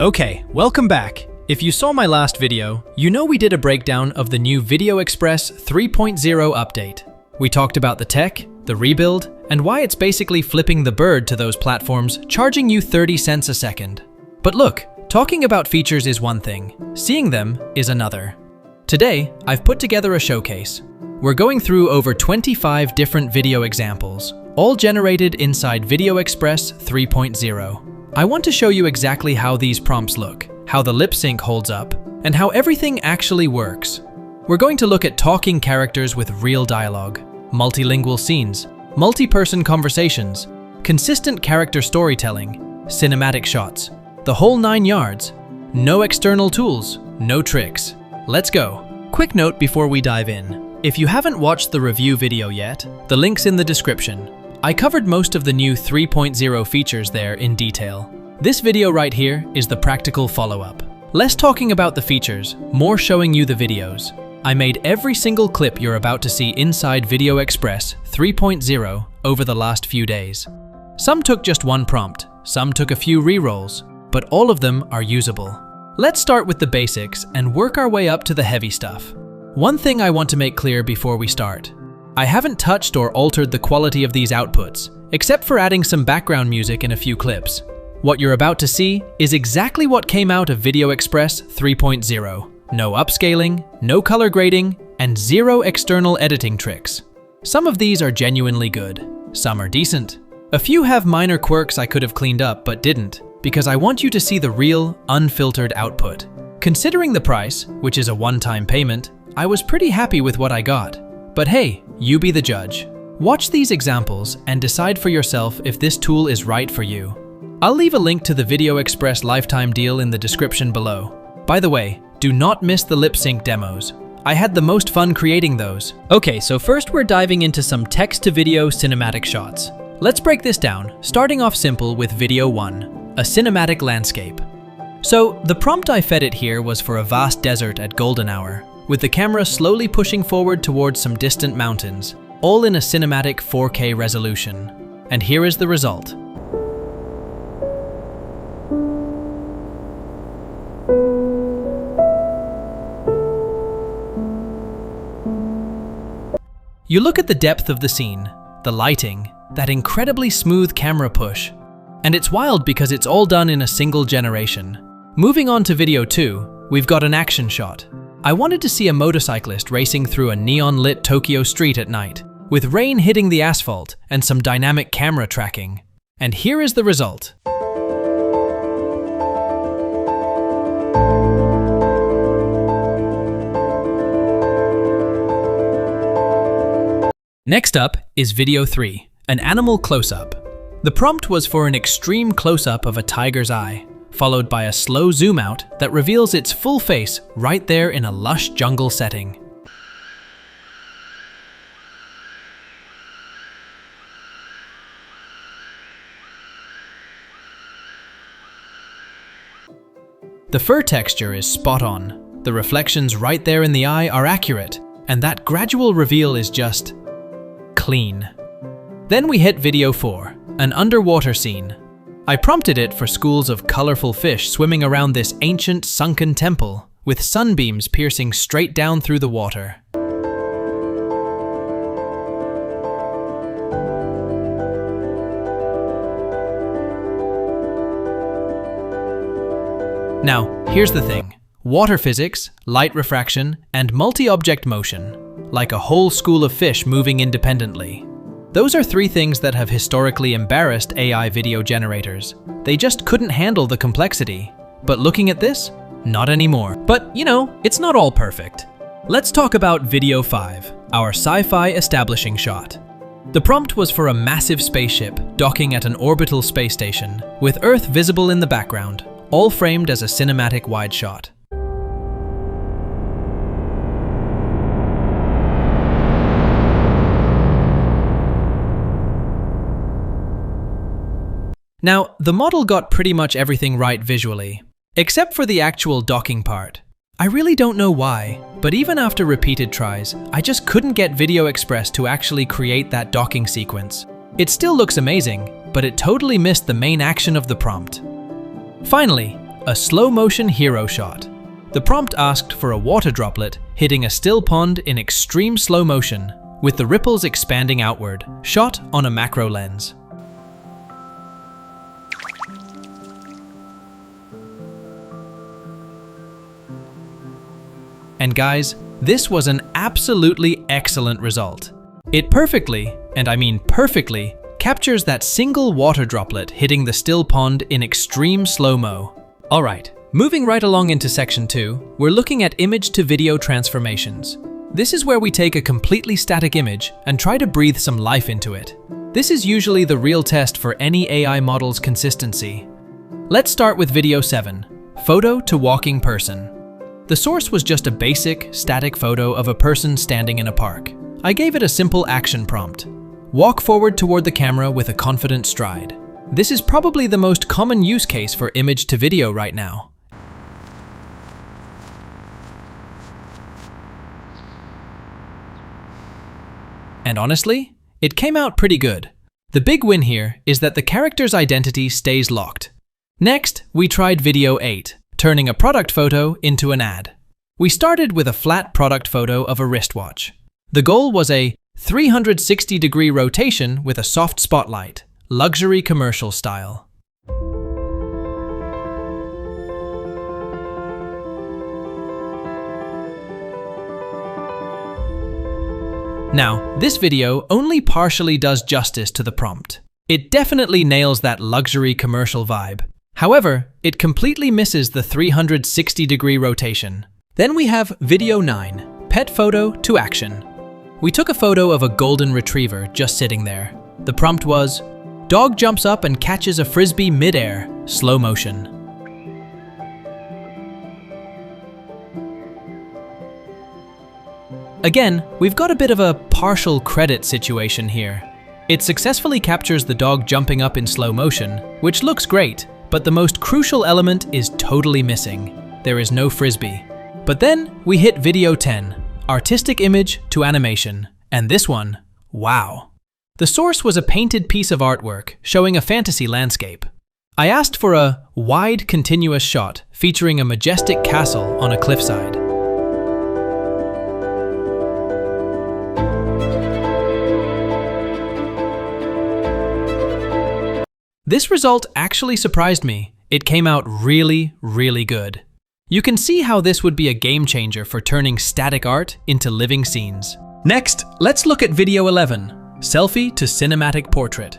Okay, welcome back. If you saw my last video, you know we did a breakdown of the new VideoExpress 3.0 update. We talked about the tech, the rebuild, and why it's basically flipping the bird to those platforms, charging you 30 cents a second. But look, talking about features is one thing, seeing them is another. Today, I've put together a showcase. We're going through over 25 different video examples, all generated inside VideoExpress 3.0. I want to show you exactly how these prompts look, how the lip sync holds up, and how everything actually works. We're going to look at talking characters with real dialogue, multilingual scenes, multi-person conversations, consistent character storytelling, cinematic shots, the whole 9 yards. No external tools, no tricks. Let's go. Quick note before we dive in. If you haven't watched the review video yet, the link's in the description. I covered most of the new 3.0 features there in detail. This video right here is the practical follow-up. Less talking about the features, more showing you the videos. I made every single clip you're about to see inside VideoExpress 3.0 over the last few days. Some took just one prompt, some took a few re-rolls, but all of them are usable. Let's start with the basics and work our way up to the heavy stuff. One thing I want to make clear before we start. I haven't touched or altered the quality of these outputs, except for adding some background music in a few clips. What you're about to see is exactly what came out of VideoExpress 3.0. No upscaling, no color grading, and zero external editing tricks. Some of these are genuinely good, some are decent. A few have minor quirks I could have cleaned up but didn't, because I want you to see the real, unfiltered output. Considering the price, which is a one-time payment, I was pretty happy with what I got. But hey, you be the judge. Watch these examples and decide for yourself if this tool is right for you. I'll leave a link to the VideoExpress lifetime deal in the description below. By the way, do not miss the lip sync demos. I had the most fun creating those. Okay, so first we're diving into some text-to-video cinematic shots. Let's break this down, starting off simple with video 1, a cinematic landscape. So, the prompt I fed it here was for a vast desert at golden hour, with the camera slowly pushing forward towards some distant mountains, all in a cinematic 4K resolution. And here is the result. You look at the depth of the scene, the lighting, that incredibly smooth camera push, and it's wild because it's all done in a single generation. Moving on to video 2, we've got an action shot. I wanted to see a motorcyclist racing through a neon-lit Tokyo street at night, with rain hitting the asphalt and some dynamic camera tracking. And here is the result. Next up is video 3, an animal close-up. The prompt was for an extreme close-up of a tiger's eye, followed by a slow zoom out that reveals its full face right there in a lush jungle setting. The fur texture is spot on. The reflections right there in the eye are accurate, and that gradual reveal is just clean. Then we hit video 4, an underwater scene. I prompted it for schools of colorful fish swimming around this ancient sunken temple, with sunbeams piercing straight down through the water. Now, here's the thing. Water physics, light refraction, and multi-object motion, like a whole school of fish moving independently. Those are 3 things that have historically embarrassed AI video generators. They just couldn't handle the complexity. But looking at this, not anymore. But, you know, it's not all perfect. Let's talk about video 5, our sci-fi establishing shot. The prompt was for a massive spaceship docking at an orbital space station, with Earth visible in the background, all framed as a cinematic wide shot. Now, the model got pretty much everything right visually, except for the actual docking part. I really don't know why, but even after repeated tries, I just couldn't get VideoExpress to actually create that docking sequence. It still looks amazing, but it totally missed the main action of the prompt. Finally, a slow-motion hero shot. The prompt asked for a water droplet hitting a still pond in extreme slow motion, with the ripples expanding outward, shot on a macro lens. And guys, this was an absolutely excellent result. It perfectly, and I mean perfectly, captures that single water droplet hitting the still pond in extreme slow-mo. Alright, moving right along into section 2, we're looking at image-to-video transformations. This is where we take a completely static image and try to breathe some life into it. This is usually the real test for any AI model's consistency. Let's start with video 7, photo to walking person. The source was just a basic, static photo of a person standing in a park. I gave it a simple action prompt. Walk forward toward the camera with a confident stride. This is probably the most common use case for image to video right now. And honestly, it came out pretty good. The big win here is that the character's identity stays locked. Next, we tried video 8, turning a product photo into an ad. We started with a flat product photo of a wristwatch. The goal was a 360-degree rotation with a soft spotlight, luxury commercial style. Now, this video only partially does justice to the prompt. It definitely nails that luxury commercial vibe. However, it completely misses the 360-degree rotation. Then we have video 9, pet photo to action. We took a photo of a golden retriever just sitting there. The prompt was, dog jumps up and catches a frisbee mid-air, slow motion. Again, we've got a bit of a partial credit situation here. It successfully captures the dog jumping up in slow motion, which looks great, but the most crucial element is totally missing. There is no frisbee. But then we hit video 10, artistic image to animation, and this one, wow. The source was a painted piece of artwork showing a fantasy landscape. I asked for a wide continuous shot featuring a majestic castle on a cliffside. This result actually surprised me. It came out really, really good. You can see how this would be a game changer for turning static art into living scenes. Next, let's look at video 11, selfie to cinematic portrait.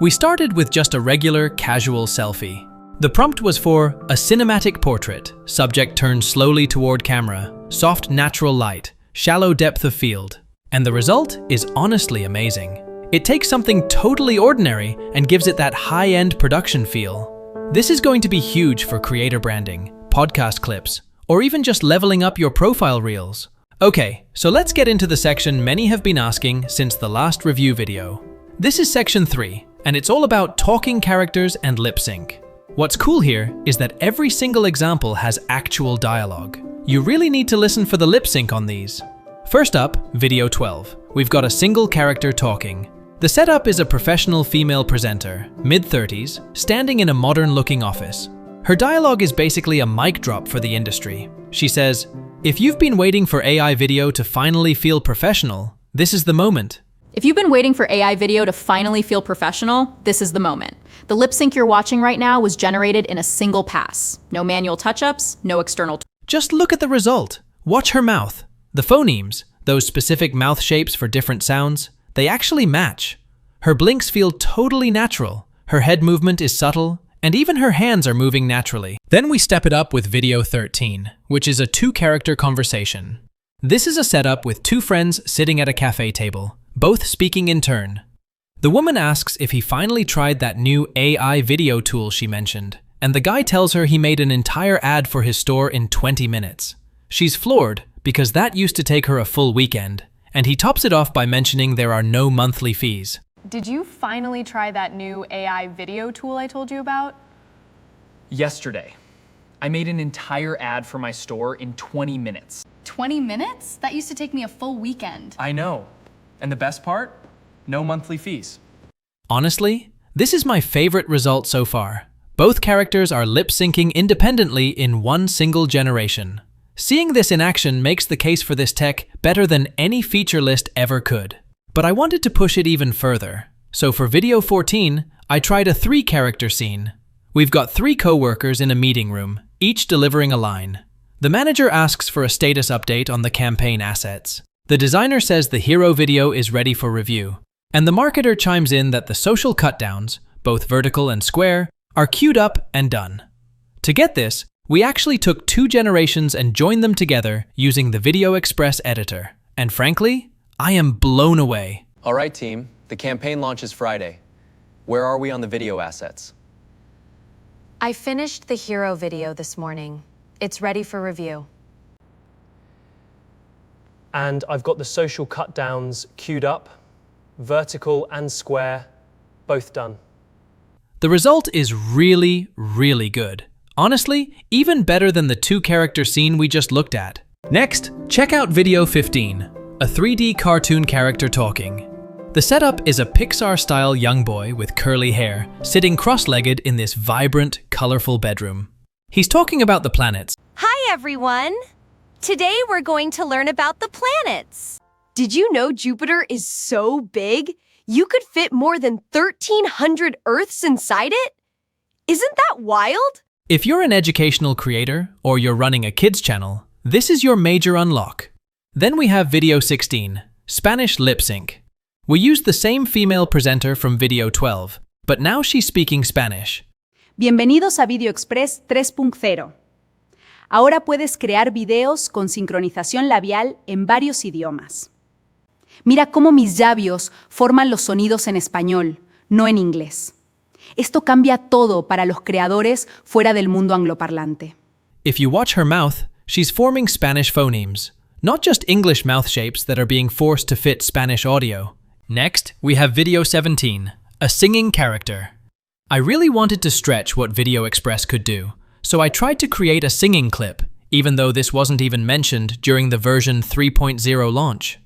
We started with just a regular, casual selfie. The prompt was for a cinematic portrait, subject turned slowly toward camera, soft natural light, shallow depth of field. And the result is honestly amazing. It takes something totally ordinary and gives it that high-end production feel. This is going to be huge for creator branding, podcast clips, or even just leveling up your profile reels. Okay, so let's get into the section many have been asking since the last review video. This is section 3, and it's all about talking characters and lip sync. What's cool here is that every single example has actual dialogue. You really need to listen for the lip sync on these. First up, video 12. We've got a single character talking. The setup is a professional female presenter, mid-30s, standing in a modern-looking office. Her dialogue is basically a mic drop for the industry. She says, "If you've been waiting for AI video to finally feel professional, this is the moment." If you've been waiting for AI video to finally feel professional, this is the moment. The lip sync you're watching right now was generated in a single pass. No manual touch-ups, no external. Just look at the result. Watch her mouth. The phonemes, those specific mouth shapes for different sounds, they actually match. Her blinks feel totally natural. Her head movement is subtle, and even her hands are moving naturally. Then we step it up with video 13, which is a two-character conversation. This is a setup with two friends sitting at a cafe table, both speaking in turn. The woman asks if he finally tried that new AI video tool she mentioned, and the guy tells her he made an entire ad for his store in 20 minutes. She's floored because that used to take her a full weekend, and he tops it off by mentioning there are no monthly fees. Did you finally try that new AI video tool I told you about? Yesterday. I made an entire ad for my store in 20 minutes. 20 minutes? That used to take me a full weekend. I know. And the best part? No monthly fees. Honestly, this is my favorite result so far. Both characters are lip-syncing independently in one single generation. Seeing this in action makes the case for this tech better than any feature list ever could. But I wanted to push it even further. So for video 14, I tried a 3-character scene. We've got 3 co-workers in a meeting room, each delivering a line. The manager asks for a status update on the campaign assets. The designer says the hero video is ready for review. And the marketer chimes in that the social cutdowns, both vertical and square, are queued up and done. To get this, we actually took 2 generations and joined them together using the VideoExpress editor. And frankly, I am blown away. All right, team. The campaign launches Friday. Where are we on the video assets? I finished the hero video this morning. It's ready for review. And I've got the social cutdowns queued up, vertical and square, both done. The result is really, really good. Honestly, even better than the 2-character scene we just looked at. Next, check out video 15, a 3D cartoon character talking. The setup is a Pixar-style young boy with curly hair, sitting cross-legged in this vibrant, colorful bedroom. He's talking about the planets. Hi, everyone. Today we're going to learn about the planets. Did you know Jupiter is so big? You could fit more than 1,300 Earths inside it? Isn't that wild? If you're an educational creator or you're running a kids channel, this is your major unlock. Then we have video 16, Spanish lip sync. We used the same female presenter from video 12, but now she's speaking Spanish. Bienvenidos a VideoExpress 3.0. Ahora puedes crear videos con sincronización labial en varios idiomas. Mira cómo mis labios forman los sonidos en español, no en inglés. Esto cambia todo para los creadores fuera del mundo angloparlante. If you watch her mouth, she's forming Spanish phonemes, not just English mouth shapes that are being forced to fit Spanish audio. Next, we have video 17, a singing character. I really wanted to stretch what VideoExpress could do, so I tried to create a singing clip, even though this wasn't even mentioned during the version 3.0 launch.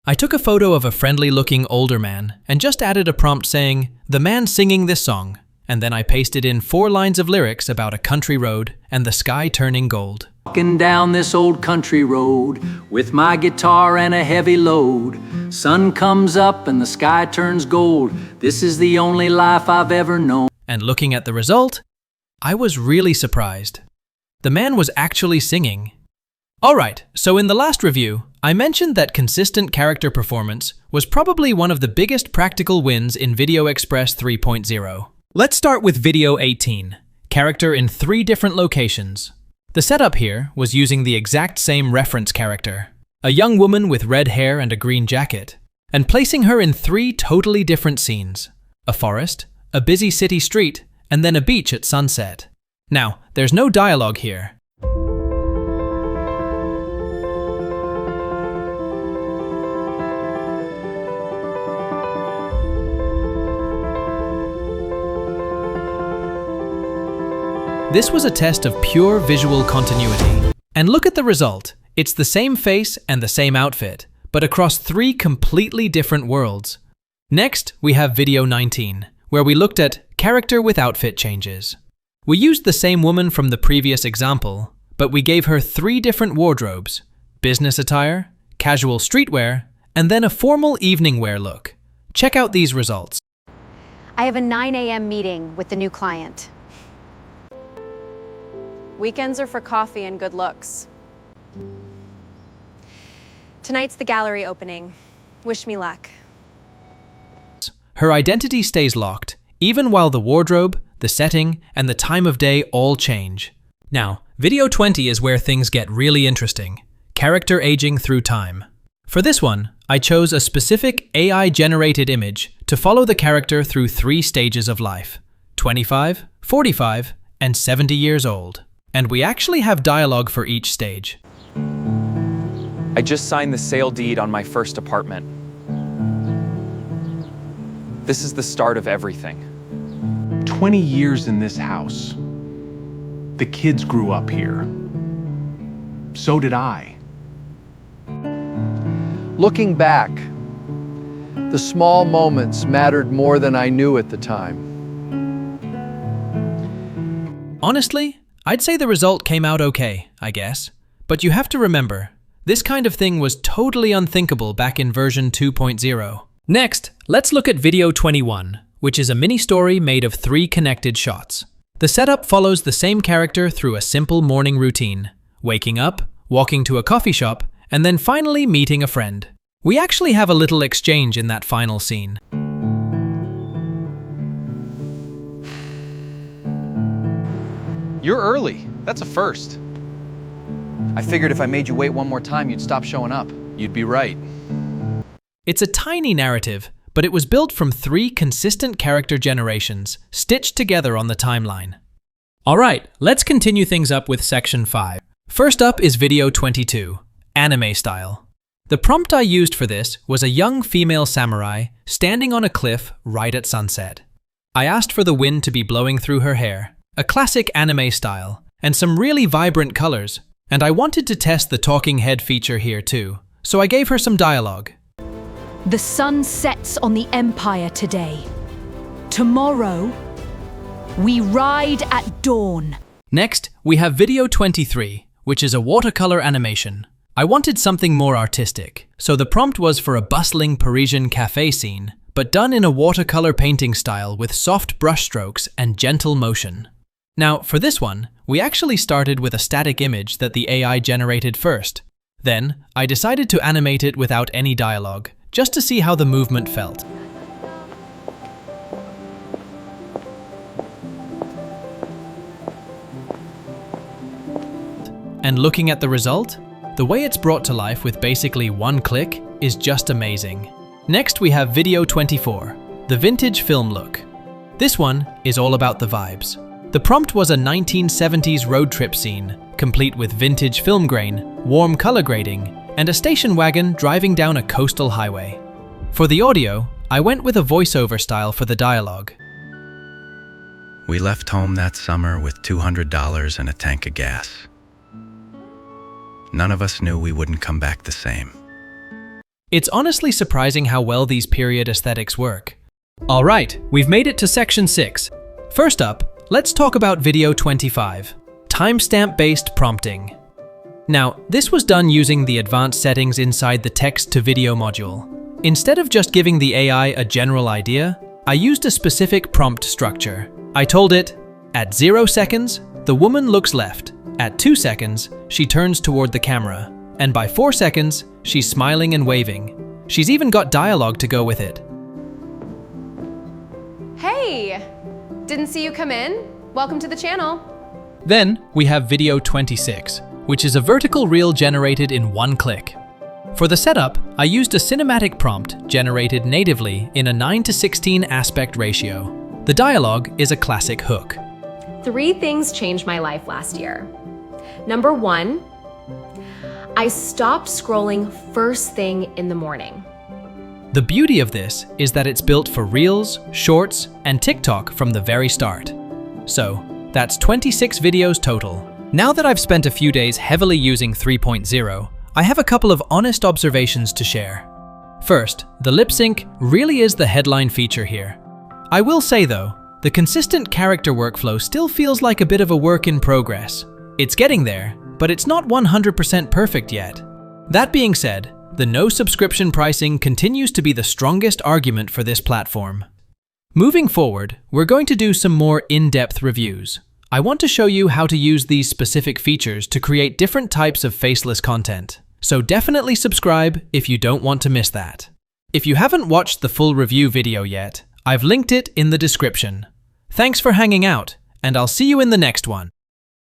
I took a photo of a friendly-looking older man and just added a prompt saying, "The man singing this song," and then I pasted in 4 lines of lyrics about a country road and the sky turning gold. Walking down this old country road with my guitar and a heavy load. Sun comes up and the sky turns gold. This is the only life I've ever known. And looking at the result, I was really surprised. The man was actually singing. Alright, so in the last review, I mentioned that consistent character performance was probably one of the biggest practical wins in VideoExpress 3.0. Let's start with video 18, character in 3 different locations. The setup here was using the exact same reference character, a young woman with red hair and a green jacket, and placing her in 3 totally different scenes: a forest, a busy city street, and then a beach at sunset. Now, there's no dialogue here. This was a test of pure visual continuity. And look at the result. It's the same face and the same outfit, but across 3 completely different worlds. Next, we have video 19, where we looked at character with outfit changes. We used the same woman from the previous example, but we gave her 3 different wardrobes: business attire, casual streetwear, and then a formal evening wear look. Check out these results. I have a 9 a.m. meeting with the new client. Weekends are for coffee and good looks. Tonight's the gallery opening. Wish me luck. Her identity stays locked, even while the wardrobe, the setting, and the time of day all change. Now, video 20 is where things get really interesting. Character aging through time. For this one, I chose a specific AI-generated image to follow the character through 3 stages of life: 25, 45, and 70 years old. And we actually have dialogue for each stage. I just signed the sale deed on my first apartment. This is the start of everything. 20 years in this house. The kids grew up here. So did I. Looking back, the small moments mattered more than I knew at the time. Honestly, I'd say the result came out okay, I guess. But you have to remember, this kind of thing was totally unthinkable back in version 2.0. Next, let's look at video 21, which is a mini-story made of 3 connected shots. The setup follows the same character through a simple morning routine, waking up, walking to a coffee shop, and then finally meeting a friend. We actually have a little exchange in that final scene. You're early. That's a first. I figured if I made you wait one more time, you'd stop showing up. You'd be right. It's a tiny narrative, but it was built from 3 consistent character generations, stitched together on the timeline. Alright, let's continue things up with section 5. First up is video 22, anime style. The prompt I used for this was a young female samurai standing on a cliff right at sunset. I asked for the wind to be blowing through her hair, a classic anime style, and some really vibrant colors, and I wanted to test the talking head feature here too, so I gave her some dialogue. The sun sets on the Empire today. Tomorrow, we ride at dawn. Next, we have video 23, which is a watercolor animation. I wanted something more artistic, so the prompt was for a bustling Parisian cafe scene, but done in a watercolor painting style with soft brushstrokes and gentle motion. Now, for this one, we actually started with a static image that the AI generated first. Then, I decided to animate it without any dialogue, just to see how the movement felt. And looking at the result, the way it's brought to life with basically one click is just amazing. Next, we have video 24, the vintage film look. This one is all about the vibes. The prompt was a 1970s road trip scene, complete with vintage film grain, warm color grading, and a station wagon driving down a coastal highway. For the audio, I went with a voiceover style for the dialogue. We left home that summer with $200 and a tank of gas. None of us knew we wouldn't come back the same. It's honestly surprising how well these period aesthetics work. Alright, we've made it to section 6. First up, let's talk about video 25, timestamp-based prompting. Now, this was done using the advanced settings inside the text-to-video module. Instead of just giving the AI a general idea, I used a specific prompt structure. I told it, at 0 seconds, the woman looks left. At 2 seconds, she turns toward the camera. And by 4 seconds, she's smiling and waving. She's even got dialogue to go with it. Hey! Didn't see you come in. Welcome to the channel. Then, we have video 26, which is a vertical reel generated in one click. For the setup, I used a cinematic prompt generated natively in a 9:16 aspect ratio. The dialogue is a classic hook. 3 things changed my life last year. Number 1, I stopped scrolling first thing in the morning. The beauty of this is that it's built for Reels, Shorts, and TikTok from the very start. So, that's 26 videos total. Now that I've spent a few days heavily using 3.0, I have a couple of honest observations to share. First, the lip sync really is the headline feature here. I will say though, the consistent character workflow still feels like a bit of a work in progress. It's getting there, but it's not 100% perfect yet. That being said, the no subscription pricing continues to be the strongest argument for this platform. Moving forward, we're going to do some more in-depth reviews. I want to show you how to use these specific features to create different types of faceless content. So definitely subscribe if you don't want to miss that. If you haven't watched the full review video yet, I've linked it in the description. Thanks for hanging out, and I'll see you in the next one.